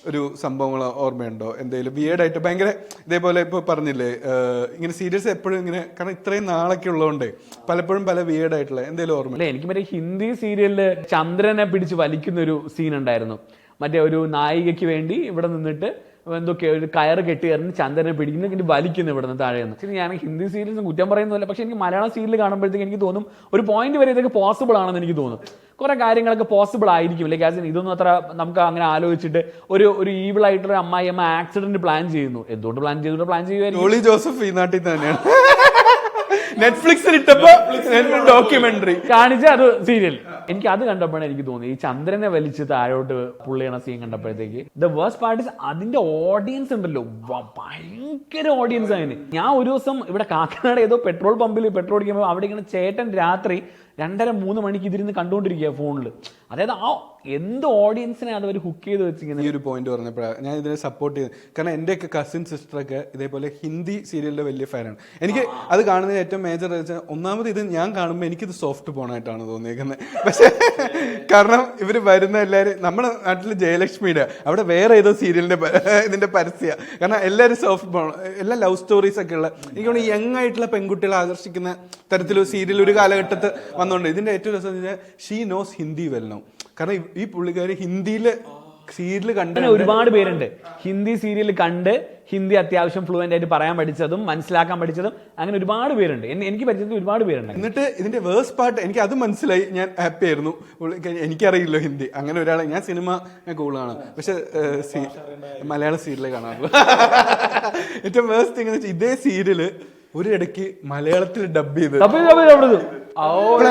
ഒരു സംഭവങ്ങൾ ഓർമ്മയുണ്ടോ? എന്തെങ്കിലും വിയേർഡായിട്ട് ഭയങ്കര ഇതേപോലെ ഇപ്പോൾ പറഞ്ഞില്ലേ ഇങ്ങനെ സീരിയൽസ് എപ്പോഴും ഇങ്ങനെ, കാരണം ഇത്രയും നാളൊക്കെ ഉള്ളതുകൊണ്ട് പലപ്പോഴും പല വിയേർഡായിട്ടുള്ള എന്തെങ്കിലും ഓർമ്മ? അല്ലേ, എനിക്ക് മറ്റേ ഹിന്ദി സീരിയലില് ചന്ദ്രനെ പിടിച്ച് വലിക്കുന്ന ഒരു സീൻ ഉണ്ടായിരുന്നു. മറ്റേ ഒരു നായികയ്ക്ക് വേണ്ടി ഇവിടെ നിന്നിട്ട് എന്തൊക്കെ ഒരു കയറ് കെട്ടി എറിഞ്ഞ് ചന്ദ്രനെ പിടിക്കുന്നു, എന്നിട്ട് വലിക്കുന്നു ഇവിടെ നിന്ന് താഴെ നിന്ന്. ശരി, ഞാൻ ഹിന്ദി സീരിയൽസ് കുറ്റം പറയുന്നില്ല, പക്ഷെ എനിക്ക് മലയാളം സീരിയൽ കാണുമ്പോഴത്തേക്ക് എനിക്ക് തോന്നും ഒരു പോയിന്റ് വരെ ഇതൊക്കെ പോസിബിൾ ആണെന്ന് എനിക്ക് തോന്നും. കുറെ കാര്യങ്ങളൊക്കെ പോസിബിൾ ആയിരിക്കും. ലൈക്ക് ആസ് ഇതൊന്നും അത്ര നമുക്ക് അങ്ങനെ ആലോചിച്ചിട്ട് ഒരു ഈവിൾ ആയിട്ടുള്ള അമ്മായിയമ്മ ആക്സിഡന്റ് പ്ലാൻ ചെയ്യുന്നു, എന്തുകൊണ്ട് പ്ലാൻ ചെയ്യുമായിരിക്കും? ജോളി ജോസഫ് ഈ നാട്ടിൽ തന്നെയാണ് നെറ്റ്ഫ്ലിക്സിൽ ഇട്ടപ്പോ ഡോക്യുമെന്ററി കാണിച്ച അത് സീരിയൽ. എനിക്ക് അത് കണ്ടപ്പോഴാണ് എനിക്ക് തോന്നി ഈ ചന്ദ്രനെ വലിച്ച് താഴോട്ട് പുള്ളിയണ സീൻ കണ്ടപ്പോഴത്തേക്ക് ദ വേഴ്സ്റ്റ് പാർട്ട് ഇസ് അതിന്റെ ഓഡിയൻസ് ഉണ്ടല്ലോ, ഭയങ്കര ഓഡിയൻസ് അതിന്. ഞാൻ ഒരു ദിവസം ഇവിടെ കാക്കനാട് ഏതോ പെട്രോൾ പമ്പിൽ പെട്രോൾ അടിക്കുമ്പോൾ അവിടെ ഇങ്ങനെ ചേട്ടൻ രാത്രി 2:30-3 മണിക്ക് ഇതിരുന്ന് കണ്ടുകൊണ്ടിരിക്കുക ഫോണിൽ. അതായത് ആ എന്ത് ഓഡിയൻസിനെ അത് അവർ ഹുക്ക് ചെയ്ത് വെച്ചിരിക്കുന്നത്. ഈ ഒരു പോയിന്റ് പറഞ്ഞപ്പോഴാണ് ഞാൻ ഇതിനെ സപ്പോർട്ട് ചെയ്തത്. കാരണം എൻ്റെയൊക്കെ കസിൻ സിസ്റ്ററൊക്കെ ഇതേപോലെ ഹിന്ദി സീരിയലിന്റെ വലിയ ഫാനാണ്. എനിക്ക് അത് കാണുന്നതിന് ഏറ്റവും മേജർ വെച്ചാൽ ഒന്നാമത് ഇത് ഞാൻ കാണുമ്പോൾ എനിക്കിത് സോഫ്റ്റ് പോണായിട്ടാണ് തോന്നിയേക്കുന്നത്. പക്ഷേ കാരണം ഇവർ വരുന്ന എല്ലാവരും നമ്മുടെ നാട്ടിൽ ജയലക്ഷ്മിയുടെ അവിടെ വേറെ ഏതോ സീരിയലിന്റെ ഇതിന്റെ പരസ്യ. കാരണം എല്ലാവരും സോഫ്റ്റ് പോണ, എല്ലാ ലവ് സ്റ്റോറീസ് ഒക്കെ ഉള്ള എനിക്ക് തോന്നുന്നു യങ് ആയിട്ടുള്ള പെൺകുട്ടികളെ ആകർഷിക്കുന്ന തരത്തിലൊരു സീരിയൽ ഒരു കാലഘട്ടത്ത് വന്നുകൊണ്ട്. ഇതിന്റെ ഏറ്റവും രസം വെച്ചാൽ she knows Hindi well no. കാരണം ഈ പുള്ളിക്കാരി ഹിന്ദിയില് സീരിയൽ കണ്ട് ഒരുപാട് പേരുണ്ട് ഹിന്ദി സീരിയൽ കണ്ട് ഹിന്ദി അത്യാവശ്യം ഫ്ലുവൻ്റ് ആയിട്ട് പറയാൻ പഠിച്ചതും മനസ്സിലാക്കാൻ പഠിച്ചതും അങ്ങനെ ഒരുപാട് പേരുണ്ട്. എനിക്ക് പരിചയത്തിൽ ഒരുപാട് പേരുണ്ട്. എന്നിട്ട് ഇതിന്റെ വേഴ്സ്റ്റ് പാർട്ട് എനിക്ക് അത് മനസ്സിലായി, ഞാൻ ഹാപ്പി ആയിരുന്നു. എനിക്കറിയില്ലോ ഹിന്ദി, അങ്ങനെ ഒരാളെ ഞാൻ സിനിമ കൂടുതലാണ്, പക്ഷെ മലയാള സീരിയലേ കാണാറുള്ളൂ. ഏറ്റവും വേഴ്സ്റ്റ് എങ്ങനെ വെച്ചാൽ ഇതേ സീരിയല് ഒരിടയ്ക്ക് മലയാളത്തിൽ ഡബ് ചെയ്ത്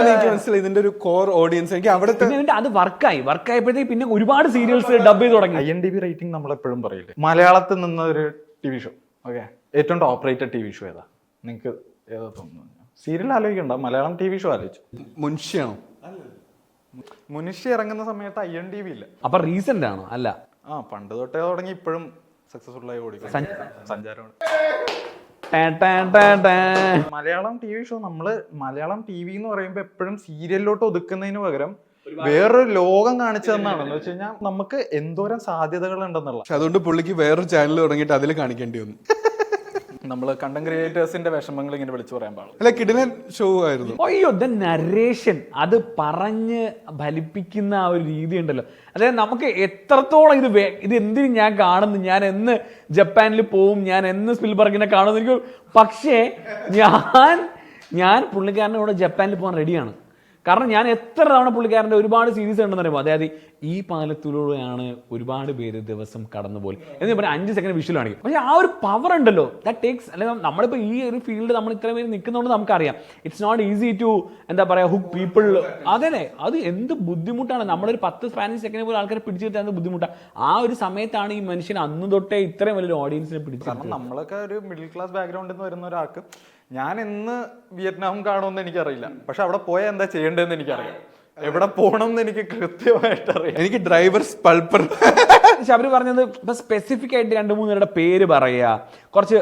എനിക്ക് മനസ്സിലായി ഇതിന്റെ ഒരു കോർ ഓഡിയൻസ്. എനിക്ക് അവിടെ അത് വർക്കായപ്പോഴത്തേക്ക് പിന്നെ ഒരുപാട് സീരിയൽസ് ഡബ് ചെയ്ത് തുടങ്ങി. IMDb റേറ്റിംഗ് നമ്മൾ എപ്പോഴും പറയില്ലേ, മലയാളത്തിൽ നിന്ന് ഒരു TV ഷോ ഓക്കെ ഏറ്റവും ടോപ്പ് റേറ്റഡ് TV ഷോ ഏതാ നിങ്ങൾക്ക് ഏതാ തോന്നുന്നു? സീരിയൽ ആലോചിക്കണ്ട, മലയാളം TV ഷോ ആലോചിച്ചു. മുൻഷിയാണോ? മുൻഷി ഇറങ്ങുന്ന സമയത്ത് IMDb ഇല്ല. അപ്പൊ റീസെന്റ് ആണോ? അല്ല, പണ്ട് തൊട്ടേ തുടങ്ങി ഇപ്പോഴും സക്സസ്ഫുൾ ആയി ഓടിക്കും സഞ്ചാരമാണ്. മലയാളം TV ഷോ നമ്മള് മലയാളം TV എന്ന് പറയുമ്പോൾ എപ്പോഴും സീരിയലിലോട്ട് ഒതുക്കുന്നതിന് പകരം വേറൊരു ലോകം കാണിച്ചു തന്നാണെന്ന് വെച്ച് കഴിഞ്ഞാൽ നമുക്ക് എന്തോരം സാധ്യതകൾ ഉണ്ടെന്നുള്ള. അതുകൊണ്ട് പുള്ളിക്ക് വേറൊരു ചാനൽ തുടങ്ങിയിട്ട് അതിൽ കാണിക്കേണ്ടി വന്നു. നമ്മൾ കണ്ടന്റ് ക്രിയേറ്റേഴ്സിന്റെ വിഷമങ്ങൾ ഇങ്ങനെ വിളിച്ചു പറയാൻ പാടില്ല. അല്ല, കിടിലൻ ഷോ ആയിരുന്നു. അയ്യോ, ദ നരേഷൻ അത് പറഞ്ഞ് ഫലിപ്പിക്കുന്ന ആ ഒരു രീതി ഉണ്ടല്ലോ. അതായത് നമുക്ക് എത്രത്തോളം ഇത് എന്തിനു ഞാൻ കാണുന്നു, ഞാൻ എന്ന് ജപ്പാനിൽ പോവും, ഞാൻ എന്ന് സ്പിൽബർഗിനെ കാണുന്നു എനിക്ക്. പക്ഷേ ഞാൻ പുള്ളിക്കാരനോട് ജപ്പാനിൽ പോകാൻ റെഡിയാണ്. കാരണം ഞാൻ എത്ര തവണ പുള്ളിക്കാരൻ്റെ ഒരുപാട് സീരീസ് ഉണ്ടെന്ന് പറയുമ്പോൾ, അതായത് ഈ പാലത്തിലൂടെയാണ് ഒരുപാട് പേര് ദിവസം കടന്നുപോയി എന്ന് പറഞ്ഞാൽ 5 സെക്കൻഡ് വിഷ്വൽ കാണിക്കും. പക്ഷേ ആ ഒരു പവർ ഉണ്ടല്ലോ, ദാറ്റ് ടേക്സ്. അല്ലെങ്കിൽ നമ്മളിപ്പോൾ ഈ ഒരു ഫീൽഡ് നമ്മൾ ഇത്ര പേര് നിൽക്കുന്നതുകൊണ്ട് നമുക്കറിയാം ഇറ്റ്സ് നോട്ട് ഈസി ടു എന്താ പറയുക ഹുക്ക് പീപ്പിൾ. അതല്ലേ, അത് എന്ത് ബുദ്ധിമുട്ടാണ്. നമ്മളൊരു 10 സെക്കൻഡ് പോലും ആൾക്കാരെ പിടിച്ചു കിട്ടാൻ ബുദ്ധിമുട്ടാണ്. ആ ഒരു സമയത്താണ് ഈ മനുഷ്യൻ അന്ന് തൊട്ടേ ഇത്രയും വലിയൊരു ഓഡിയൻസിനെ പിടിച്ചത്. കാരണം നമ്മളൊക്കെ ഒരു മിഡിൽ ക്ലാസ് ബാക്ക്ഗ്രൗണ്ടിൽ നിന്ന് വരുന്ന ഒരാൾക്ക് ഞാൻ എന്ന് വിയറ്റ്നാം കാണുമെന്ന് എനിക്കറിയില്ല, പക്ഷെ അവിടെ പോയാൽ എന്താ ചെയ്യേണ്ടതെന്ന് എനിക്കറിയാം. എവിടെ പോകണം എന്ന് എനിക്ക് കൃത്യമായിട്ട് അറിയാം. എനിക്ക് ഡ്രൈവർ പൾപ്പർ. ശബരി പറഞ്ഞത് ഇപ്പൊ സ്പെസിഫിക് ആയിട്ട് 2-3 പേരുടെ പേര് പറയുക, കുറച്ച്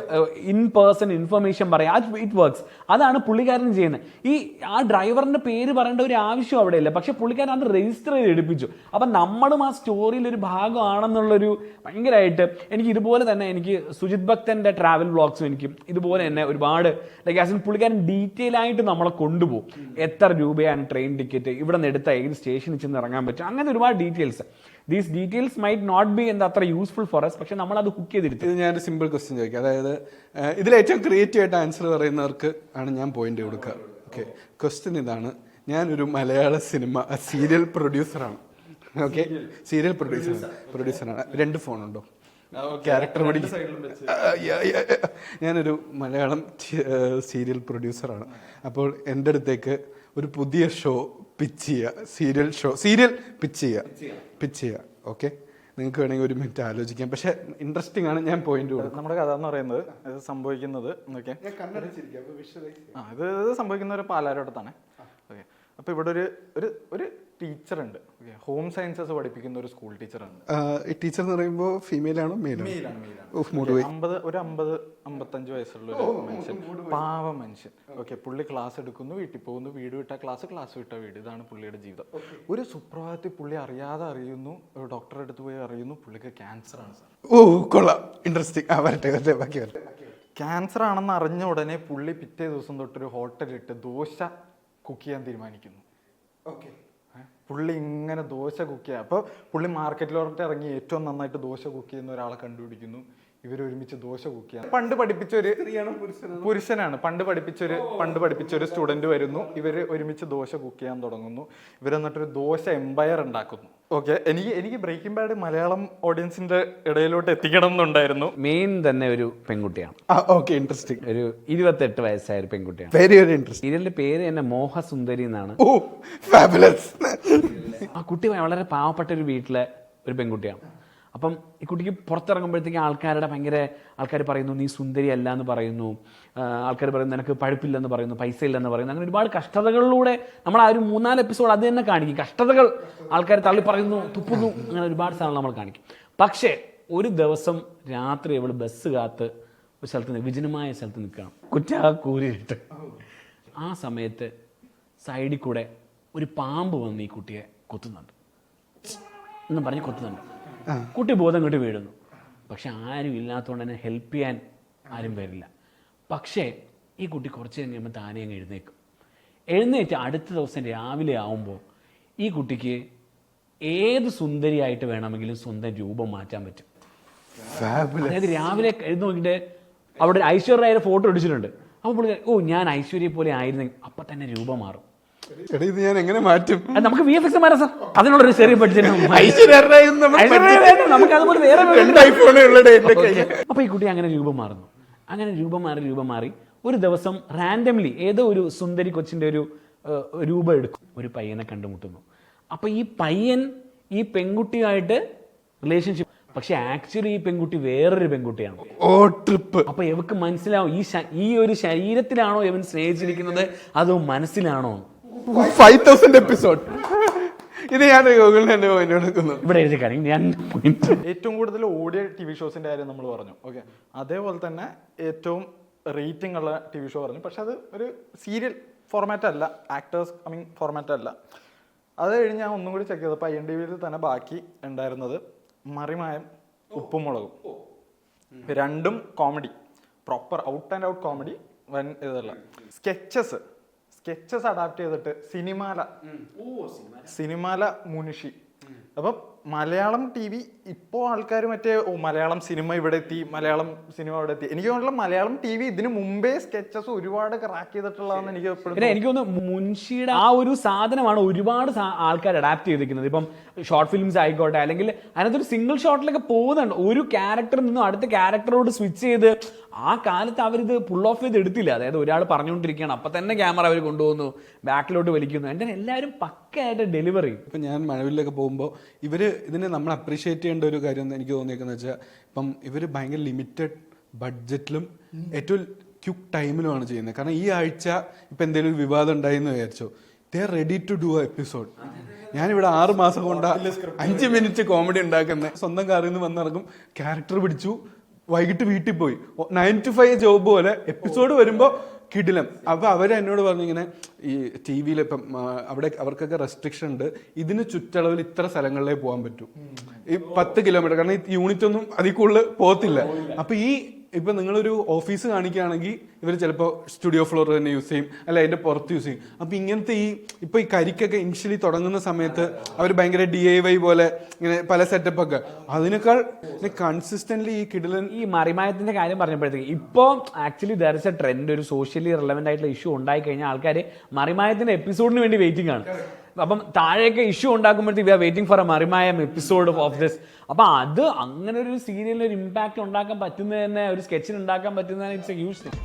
ഇൻ പേഴ്സൺ ഇൻഫർമേഷൻ പറയുക, അത് ഇറ്റ് വർക്ക്സ്. അതാണ് പുള്ളിക്കാരൻ ചെയ്യുന്നത്. ഈ ആ ഡ്രൈവറിന്റെ പേര് പറയേണ്ട ഒരു ആവശ്യം അവിടെ ഇല്ല, പക്ഷെ പുള്ളിക്കാരൻ അത് രജിസ്റ്റർ ചെയ്ത് എടുപ്പിച്ചു. അപ്പൊ നമ്മളും ആ സ്റ്റോറിയിൽ ഒരു ഭാഗമാണെന്നുള്ളൊരു ഭയങ്കരമായിട്ട് എനിക്ക് ഇതുപോലെ തന്നെ എനിക്ക് സുജിത് ഭക്തന്റെ ട്രാവൽ വ്ളോഗ്സും എനിക്ക് ഇതുപോലെ തന്നെ ഒരുപാട് ലൈക്ക് ആസ് പുള്ളിക്കാരൻ ഡീറ്റെയിൽ ആയിട്ട് നമ്മളെ കൊണ്ടുപോകും. എത്ര രൂപയാണ് ട്രെയിൻ ടിക്കറ്റ്, ഇവിടെ നിന്ന് എടുത്ത ഏത് സ്റ്റേഷനിൽ ചെന്ന് ഇറങ്ങാൻ പറ്റും, അങ്ങനെ ഒരുപാട് details. These details might not be എന്താ അത്ര യൂസ്ഫുൾ ഫോർ us, പക്ഷെ നമ്മൾ അത് കുക്ക് ചെയ്തെടുത്തു. ഇത് ഞാനൊരു സിമ്പിൾ ക്വസ്റ്റ്യൻ ചോദിക്കാം. അതായത് ഇതിൽ ഏറ്റവും ക്രിയേറ്റീവ് ആയിട്ട് ആൻസർ പറയുന്നവർക്ക് ആണ് ഞാൻ പോയിന്റ് കൊടുക്കുക. ഓക്കെ, ക്വസ്റ്റ്യൻ ഇതാണ്. ഞാനൊരു മലയാള സിനിമ സീരിയൽ പ്രൊഡ്യൂസറാണ്. ഓക്കെ, സീരിയൽ പ്രൊഡ്യൂസറാണ്. 2 ഫോണുണ്ടോ? ക്യാരക്ടർ പഠി. ഞാനൊരു മലയാളം സീരിയൽ പ്രൊഡ്യൂസറാണ്. അപ്പോൾ എൻ്റെ അടുത്തേക്ക് ഒരു പുതിയ ഷോ പിച്ച് ചെയ്യുക, സീരിയൽ പിച്ച് ചെയ്യുക. ഓക്കെ, നിങ്ങൾക്ക് വേണമെങ്കിൽ 1 മിനിറ്റ് ആലോചിക്കാം. പക്ഷെ ഇൻട്രസ്റ്റിംഗ് ആണ്. ഞാൻ പോയിന്റ് കൊടുക്കും. നമ്മുടെ കഥ എന്ന് പറയുന്നത് ഇത് സംഭവിക്കുന്നത് ഓക്കെ, ഇത് സംഭവിക്കുന്ന ഒരു പാലാരോട്ടത്താണ്. ഓക്കെ, അപ്പോൾ ഇവിടെ ഒരു ടീച്ചർ ഉണ്ട്. ഓക്കെ, ഹോം സയൻസസ് പഠിപ്പിക്കുന്ന ഒരു സ്കൂൾ ടീച്ചറാണ്. ഈ ടീച്ചർ എന്ന് പറയുമ്പോൾ ഫീമെയിൽ ആണോ മെയിലാണ്? 55 വയസ്സുള്ള ഒരു മനുഷ്യൻ, പാവ മനുഷ്യൻ. ഓക്കെ, പുള്ളി ക്ലാസ് എടുക്കുന്നു, വീട്ടിൽ പോകുന്നു, വീട് വിട്ട ക്ലാസ് വിട്ട വീട്. ഇതാണ് പുള്ളിയുടെ ജീവിതം. ഒരു സുപ്രഭാതത്തിൽ പുള്ളി അറിയാതെ അറിയുന്നു, ഒരു ഡോക്ടറെ അടുത്ത് പോയി അറിയുന്നു, പുള്ളിക്ക് ക്യാൻസർ ആണ് സാർ. ഓ കൊള്ളാം, ഇൻട്രസ്റ്റിംഗ്. വരട്ടെ, ബാക്കി വരട്ടെ. ക്യാൻസർ ആണെന്ന് അറിഞ്ഞ ഉടനെ പുള്ളി പിറ്റേ ദിവസം തൊട്ടൊരു ഹോട്ടലിട്ട് ദോശ കുക്ക് ചെയ്യാൻ തീരുമാനിക്കുന്നു. ഓക്കെ, പുള്ളി ഇങ്ങനെ ദോശ കുക്ക് ചെയ്യുക. അപ്പോൾ പുള്ളി മാർക്കറ്റിലോട്ട് ഇറങ്ങി ഏറ്റവും നന്നായിട്ട് ദോശ കുക്ക് ചെയ്യുന്ന ഒരാളെ കണ്ടുപിടിക്കുന്നു. ഇവരൊരുമിച്ച് ദോശ കുക്ക് ചെയ്യാൻ പണ്ട് പഠിപ്പിച്ചൊരു പുരുഷനാണ്. പണ്ട് പഠിപ്പിച്ചൊരു സ്റ്റുഡന്റ് വരുന്നു. ഇവർ ഒരുമിച്ച് ദോശ കുക്ക് ചെയ്യാൻ തുടങ്ങുന്നു. ഇവരെന്നിട്ടൊരു ദോശ എംപയർ ഉണ്ടാക്കുന്നു. ഓക്കെ, എനിക്ക് ബ്രേക്കിംഗ് ബാഡ് മലയാളം ഓഡിയൻസിന്റെ ഇടയിലോട്ട് എത്തിക്കണം എന്നുണ്ടായിരുന്നു. മെയിൻ തന്നെ ഒരു പെൺകുട്ടിയാണ്. Okay, interesting. ഒരു 28 വയസ്സായ ഒരു പെൺകുട്ടിയാണ്. Very interesting. സീരിയലിന്റെ പേര് തന്നെ മോഹസുന്ദരി എന്നാണ്. Oh fabulous. ആ കുട്ടി വളരെ പാവപ്പെട്ട ഒരു വീട്ടിലെ ഒരു പെൺകുട്ടിയാണ്. അപ്പം ഈ കുട്ടിക്ക് പുറത്തിറങ്ങുമ്പോഴത്തേക്ക് ആൾക്കാർ പറയുന്നു നീ സുന്ദരി അല്ല എന്ന് പറയുന്നു. ആൾക്കാർ പറയുന്നു നിനക്ക് പഴുപ്പില്ലെന്ന് പറയുന്നു, പൈസ ഇല്ലെന്ന് പറയുന്നു. അങ്ങനെ ഒരുപാട് കഷ്ടതകളിലൂടെ നമ്മൾ ആ ഒരു 3-4 എപ്പിസോഡ് അത് തന്നെ കാണിക്കും. കഷ്ടതകൾ ആൾക്കാർ തള്ളി പറയുന്നു, തുപ്പുന്നു, അങ്ങനെ ഒരുപാട് സാധനങ്ങൾ നമ്മൾ കാണിക്കും. പക്ഷേ ഒരു ദിവസം രാത്രി അവൾ ബസ് കാത്ത് ഒരു സ്ഥലത്ത് വിജനമായ സ്ഥലത്ത് നിൽക്കണം, കുറ്റാക്കൂരിട്ട്. ആ സമയത്ത് സൈഡിൽ കൂടെ ഒരു പാമ്പ് വന്ന് ഈ കുട്ടിയെ കൊത്തുന്നുണ്ട് എന്നും പറഞ്ഞ് കൊത്തുന്നുണ്ട്. കുട്ടി ബോധം കെട്ട് വീഴുന്നു. പക്ഷെ ആരും ഇല്ലാത്തതുകൊണ്ട് തന്നെ ഹെൽപ്പ് ചെയ്യാൻ ആരും വരില്ല. പക്ഷേ ഈ കുട്ടി കുറച്ച് കഴിയുമ്പോൾ താനെ അങ്ങ് എഴുന്നേറ്റ് അടുത്ത ദിവസം രാവിലെ ആവുമ്പോൾ ഈ കുട്ടിക്ക് ഏത് സുന്ദരിയായിട്ട് വേണമെങ്കിലും സ്വന്തം രൂപം മാറ്റാൻ പറ്റും. അതായത് രാവിലെ എഴുതി നോക്കിയിട്ട് അവിടെ ഐശ്വര്യയുടെ ഫോട്ടോ അടിച്ചിട്ടുണ്ട്. അപ്പോൾ പുള്ളി ഞാൻ ഐശ്വര്യയെ പോലെ ആയിരുന്നെങ്കിൽ അപ്പം തന്നെ രൂപം മാറും. ഇത് ഞാൻ എങ്ങനെ മാറ്റും? നമുക്ക് VFX മാറാം സാർ, അതിനുള്ളൊരു ചെറിയ ബഡ്ജറ്റ്. നമുക്ക് അതുപോലെ വേറെ. അപ്പൊ ഈ കുട്ടി അങ്ങനെ രൂപം മാറുന്നു. അങ്ങനെ രൂപം മാറി ഒരു ദിവസം റാൻഡംലി ഏതോ ഒരു സുന്ദരി കൊച്ചിന്റെ ഒരു രൂപം എടുക്കും. ഒരു പയ്യനെ കണ്ടുമുട്ടുന്നു. അപ്പൊ ഈ പയ്യൻ ഈ പെൺകുട്ടിയായിട്ട് റിലേഷൻഷിപ്പ്, പക്ഷെ ആക്ച്വലി ഈ പെൺകുട്ടി വേറൊരു പെൺകുട്ടിയാണ്. അപ്പൊ ഇവക്ക് മനസ്സിലാവും ഈ ഒരു ശരീരത്തിലാണോ ഇവൻ സ്നേഹിച്ചിരിക്കുന്നത് അതോ മനസ്സിലാണോ. 5000 എപ്പിസോഡ്. ഇത് ഞാൻ ഗൂഗിളിൽ തന്നെ പോയിന്റ് എടുക്കുന്നു. ഇവിടെ എഴുതി കാര്യം ഞാൻ ഏറ്റവും കൂടുതൽ ഓടിയ TV ഷോസിന്റെ കാര്യം നമ്മൾ പറഞ്ഞു. ഓക്കെ, അതേപോലെ തന്നെ ഏറ്റവും റേറ്റിംഗ് ഉള്ള TV ഷോ പറഞ്ഞു. പക്ഷെ അത് ഒരു സീരിയൽ ഫോർമാറ്റ് അല്ല, ആക്ടേഴ്സ് ഫോർമാറ്റ് അല്ല. അത് കഴിഞ്ഞ് ഞാൻ ഒന്നും കൂടി ചെക്ക് ചെയ്തപ്പോൾ IMDbയിൽ തന്നെ ബാക്കി ഉണ്ടായിരുന്നത് മറിമായം, ഉപ്പും മുളകും. 2ഉം comedy, proper out and out comedy. ഇതല്ല സ്കെച്ചസ് അഡാപ്റ്റ് ചെയ്തിട്ട് സിനിമാല മുനിഷി. അപ്പം മലയാളം TV ഇപ്പോൾ ആൾക്കാർ മറ്റേ മലയാളം സിനിമ ഇവിടെ എത്തി, എനിക്ക് തോന്നുന്നില്ല മലയാളം TV ഇതിന് മുമ്പേ സ്കെച്ചസ് ഒരുപാട് ക്രാക്ക് ചെയ്തിട്ടുള്ളതെന്ന് എനിക്ക് തോന്നുന്നു. മുൻഷിയുടെ ആ ഒരു സാധനമാണ് ഒരുപാട് ആൾക്കാർ അഡാപ്റ്റ് ചെയ്തിരിക്കുന്നത്. ഇപ്പം ഷോർട്ട് ഫിലിംസ് ആയിക്കോട്ടെ, അല്ലെങ്കിൽ അതിനകത്തൊരു സിംഗിൾ ഷോട്ടിലൊക്കെ പോകുന്നുണ്ട്. ഒരു ക്യാരക്ടറിൽ നിന്നും അടുത്ത ക്യാരക്ടറോട് സ്വിച്ച് ചെയ്ത് ആ കാലത്ത് അവരിത് പുൾ ഓഫ് ചെയ്ത് എടുത്തില്ല. അതായത് ഒരാൾ പറഞ്ഞുകൊണ്ടിരിക്കുകയാണ്, അപ്പം തന്നെ ക്യാമറ അവർ കൊണ്ടുപോകുന്നു, ബാക്കിലോട്ട് വലിക്കുന്നു. എൻ്റെ എല്ലാവരും പക്കയായിട്ട് ഡെലിവറി. ഇപ്പം ഞാൻ മഴവിലൊക്കെ പോകുമ്പോൾ ഇതിനെ നമ്മൾ അപ്രീഷിയേറ്റ് ചെയ്യേണ്ട ഒരു കാര്യം എനിക്ക് തോന്നിയേക്കുന്നത് വെച്ചാൽ, ഇപ്പം ഇവർ ഭയങ്കര ലിമിറ്റഡ് ബഡ്ജറ്റിലും ഏറ്റവും ക്യുക്ക് ടൈമിലുമാണ് ചെയ്യുന്നത്. കാരണം ഈ ആഴ്ച ഇപ്പം എന്തെങ്കിലും ഒരു വിവാദം ഉണ്ടായെന്ന് വിചാരിച്ചോ, they are ready to do episode. ഞാനിവിടെ 6 മാസം കൊണ്ട് 5 മിനിറ്റ് കോമഡി ഉണ്ടാക്കുന്നത്. സ്വന്തം കാറിൽ നിന്ന് വന്നിറങ്ങും, ക്യാരക്ടർ പിടിച്ചു, വൈകിട്ട് വീട്ടിൽ പോയി. 9 to 5 ജോബ് പോലെ എപ്പിസോഡ് വരുമ്പോൾ കിടിലം. അപ്പൊ അവരെന്നോട് പറഞ്ഞു ഇങ്ങനെ ഈ ടി വിയിൽ ഇപ്പം അവിടെ അവർക്കൊക്കെ റെസ്ട്രിക്ഷൻ ഉണ്ട്, ഇതിന് ചുറ്റളവിൽ ഇത്ര സ്ഥലങ്ങളിലേ പോകാൻ പറ്റൂ, ഈ 10 കിലോമീറ്റർ, കാരണം ഈ യൂണിറ്റ് ഒന്നും അതിൽ കൂടുതൽ പോകത്തില്ല. അപ്പൊ ഈ ഇപ്പൊ നിങ്ങളൊരു ഓഫീസ് കാണിക്കുകയാണെങ്കിൽ ഇവർ ചിലപ്പോൾ സ്റ്റുഡിയോ ഫ്ലോർ തന്നെ യൂസ് ചെയ്യും, അല്ല അതിന്റെ പുറത്ത് യൂസ് ചെയ്യും. അപ്പൊ ഇങ്ങനത്തെ ഇപ്പൊ ഈ കരിക്കൊക്കെ ഇനിഷ്യലി തുടങ്ങുന്ന സമയത്ത് അവർ ഭയങ്കര DIY പോലെ ഇങ്ങനെ പല സെറ്റപ്പ് ഒക്കെ, അതിനേക്കാൾ കൺസിസ്റ്റന്റ്ലി ഈ കിടിലൻ ഈ മറിമായത്തിന്റെ കാര്യം പറഞ്ഞപ്പോഴത്തേക്ക് ഇപ്പൊ actually there is A trend, ഒരു സോഷ്യലി റിലവന്റ് ആയിട്ടുള്ള ഇഷ്യൂ ഉണ്ടായി കഴിഞ്ഞാൽ ആൾക്കാർ മറിമായത്തിന്റെ എപ്പിസോഡിന് വേണ്ടി വെയിറ്റിംഗ് ആണ്. അപ്പം താഴെയൊക്കെ ഇഷ്യൂ ഉണ്ടാക്കുമ്പോഴത്തേക്ക് we are waiting for a Marimayam episode of this. അപ്പൊ അത് അങ്ങനെ ഒരു സീരിയലിന് ഒരു ഇമ്പാക്ട് ഉണ്ടാക്കാൻ പറ്റുന്നത് തന്നെ, ഒരു സ്കെച്ചിന് ഉണ്ടാക്കാൻ പറ്റുന്നത് ഇറ്റ്സ് എ ഹ്യൂജ് തിങ്.